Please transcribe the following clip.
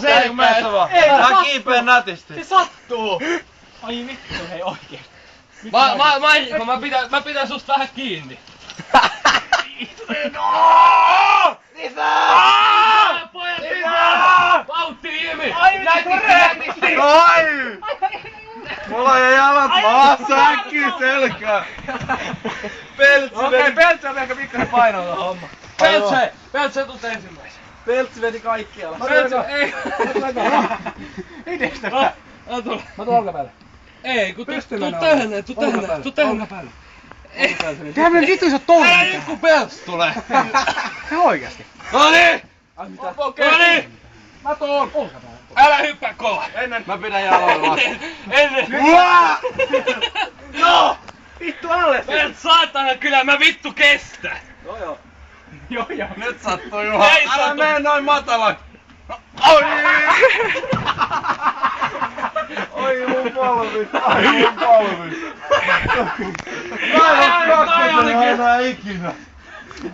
selkää. Mä kiipeen nätisti. Se sattuu! Ai vittu, hei oikeesti. Mä pitän susta vähän kiinni. Lisää! Pojat lisää! Vauhti Jimi! Nätisti! Ai! Mulla jäi jalat maassa äkkiä selkää. Okei, Peltsi on ehkä pikkasen painoilla homma. Peltse tuut ensimmäisenä. Peltsi veti kaikkialla. Peltse, ei. Ei teistä. Mä tulen. Mä tuun olkapäälle. Ei, kun tuu tähän. Tehän menen vittu isot tornit. Älä nyt kun Peltsi tulee. Se oikeesti. Noniin! Ai mitä? Noniin! Mä tuun olkapäälle. Älä hyppää kova. Mä pidän jaloilla. Ennen. No! Vittu alle! Peltsi saatana kyllä mä vittu kestä. Joo. Nyt sattuu Juha. Ei Älä sattu. mene noin matala. Oi! Oi mun polvi. Ai mun polvi. Kaivos kakkosen enää ikinä.